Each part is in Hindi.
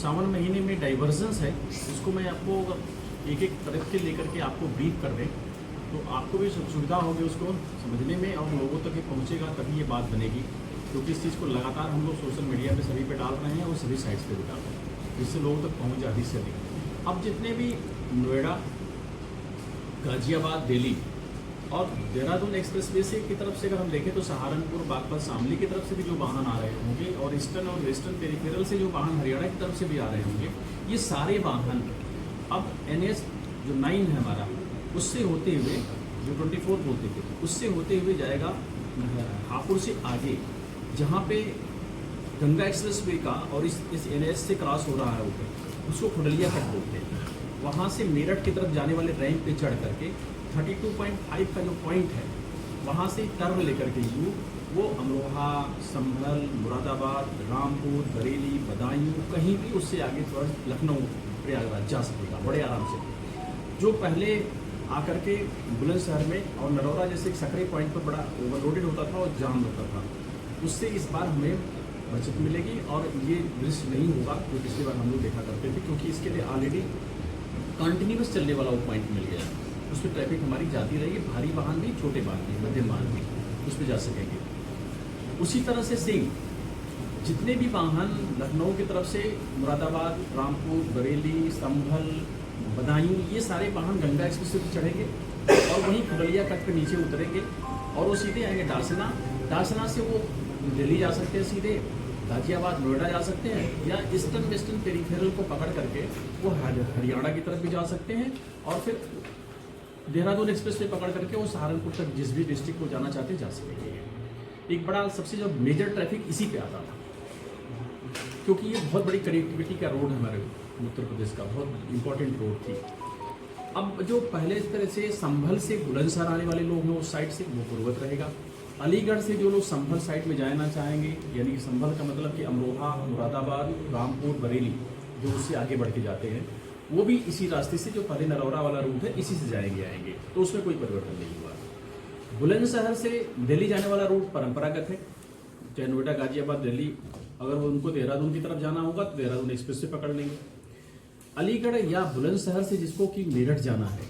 सावन महीने में डाइवर्जेंस है, इसको मैं आपको एक एक तरफ के लेकर के आपको ब्रीफ कर दें तो आपको भी सुविधा होगी उसको समझने में और लोगों तक ये पहुँचेगा, तभी ये बात बनेगी। क्योंकि इस चीज़ को लगातार हम लोग सोशल मीडिया पे सभी पे डाल रहे हैं और सभी साइट्स पे भी डाल रहे हैं, जिससे लोगों तक पहुँच अधिक से अधिक। अब जितने भी नोएडा, गाजियाबाद, दिल्ली और देहरादून एक्सप्रेसवे से की तरफ से अगर हम देखें तो सहारनपुर, बागपत, शामली की तरफ से भी जो वाहन आ रहे होंगे और ईस्टर्न और वेस्टर्न पेरिफेरल से जो वाहन हरियाणा की तरफ से भी आ रहे होंगे, ये सारे वाहन अब NH जो 9 है हमारा, उससे होते हुए जो 24 बोलते थे उससे होते हुए जाएगा हापुड़ से आगे, जहाँ पे गंगा एक्सप्रेसवे का और इस NH से क्रॉस हो रहा है ऊपर, उसको खुडलिया कट बोलते हैं। वहाँ से मेरठ की तरफ जाने वाले रैंप पे चढ़ करके 32.5 का जो पॉइंट है, वहाँ से टर्न लेकर के वो अमरोहा, संभल, मुरादाबाद, रामपुर, बरेली, बदायूं, कहीं भी उससे आगे थोड़ा लखनऊ, प्रयागराज जा सकेगा बड़े आराम से। जो पहले आकर के बुलंदशहर में और नरौरा जैसे सकरे पॉइंट पर बड़ा ओवरलोडेड होता था और जाम होता था, उससे इस बार हमें बचत मिलेगी और ये दृश्य नहीं होगा जो पिछली बार हम लोग देखा करते थे, क्योंकि इसके लिए ऑलरेडी कंटिन्यूस चलने वाला वो पॉइंट मिल गया। उस पर ट्रैफिक हमारी जाती रहेगी, भारी वाहन भी, छोटे वाहन भी, मध्यम वाहन भी उस पर जा सकेंगे। उसी तरह से सेम जितने भी वाहन लखनऊ की तरफ से मुरादाबाद, रामपुर, बरेली, संभल, बदायूं, ये सारे वाहन गंगा एक्सप्रेस से चढ़ेंगे और वहीं खुडलिया कट के नीचे उतरेंगे और वो सीधे आएंगे डासना। डासना से वो दिल्ली जा सकते हैं, सीधे गाजियाबाद, नोएडा जा सकते हैं, या ईस्टर्न वेस्टर्न पेरिफेरल को पकड़ करके वो हरियाणा की तरफ भी जा सकते हैं और फिर देहरादून एक्सप्रेस वे पकड़ करके वो सहारनपुर तक जिस भी डिस्ट्रिक्ट को जाना चाहते हैं जा सकेंगे। एक बड़ा सबसे जो मेजर ट्रैफिक इसी पे आता था, क्योंकि ये बहुत बड़ी कनेक्टिविटी का रोड है हमारे उत्तर प्रदेश का, बहुत इंपॉर्टेंट रोड थी। अब जो पहले इस तरह से संभल से बुलंदशहर आने वाले लोग हैं उस साइड से, वो पूर्वत रहेगा। अलीगढ़ से जो लोग संभल साइड में जाना चाहेंगे, यानी कि संभल का मतलब कि अमरोहा, मुरादाबाद, रामपुर, बरेली, जो उससे आगे बढ़ के जाते हैं, वो भी इसी रास्ते से, जो पहले नरौरा वाला रूट है, इसी से आएंगे, तो उसमें कोई परिवर्तन नहीं हुआ। बुलंदशहर से दिल्ली जाने वाला रूट परंपरागत है, चाहे नोएडा, गाजियाबाद, दिल्ली, अगर उनको देहरादून की तरफ जाना होगा तो देहरादून एक्सप्रेस से पकड़ लेंगे। अलीगढ़ या बुलंदशहर से जिसको कि मेरठ जाना है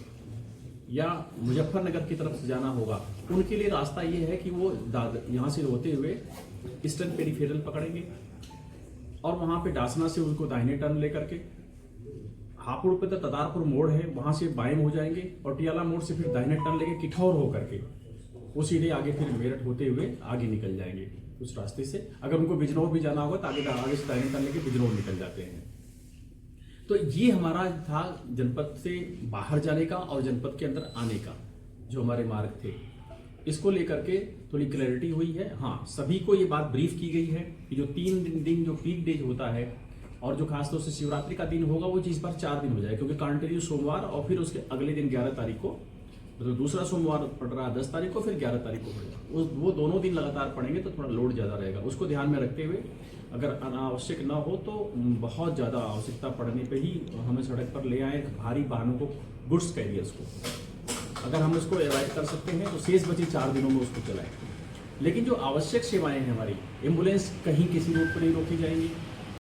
या मुजफ्फरनगर की तरफ से जाना होगा, उनके लिए रास्ता ये है कि वो यहाँ से होते हुए ईस्टर्न पेरिफेरल पकड़ेंगे और वहाँ पे डासना से उनको दाहिने टर्न लेकर के हापुड़ पे तो तदारपुर मोड़ है, वहाँ से बाएं हो जाएंगे और टियाला मोड़ से फिर दाहिने टर्न लेके किठौर होकर के वो सीधे आगे फिर मेरठ होते हुए आगे निकल जाएंगे उस रास्ते से। अगर उनको बिजनौर भी जाना होगा तो आगे से दाहिने टर्न लेके बिजनौर निकल जाते हैं। तो ये हमारा था जनपद से बाहर जाने का और जनपद के अंदर आने का जो हमारे मार्ग थे, इसको लेकर के थोड़ी क्लैरिटी हुई है। हाँ, सभी को ये बात ब्रीफ की गई है कि जो 3 दिन जो पीक डेज होता है और जो खासतौर से शिवरात्रि का दिन होगा वो इस बार 4 दिन हो जाए, क्योंकि कंटिन्यू सोमवार और फिर उसके अगले दिन 11 तारीख को, तो दूसरा सोमवार पड़ रहा है 10 तारीख को, फिर 11 तारीख को पड़ेगा। वो दोनों दिन लगातार पड़ेंगे तो थोड़ा लोड ज़्यादा रहेगा। उसको ध्यान में रखते हुए अगर अनावश्यक न हो तो बहुत ज़्यादा आवश्यकता पड़ने पे ही हमें सड़क पर ले आए भारी वाहनों को, गुड्स कैरियर्स को। अगर हम उसको अवॉइड कर सकते हैं तो शेष बची 4 दिनों में उसको चलाएं। लेकिन जो आवश्यक सेवाएं हैं हमारी, एम्बुलेंस कहीं किसी रोड पर नहीं रोकी जाएंगी,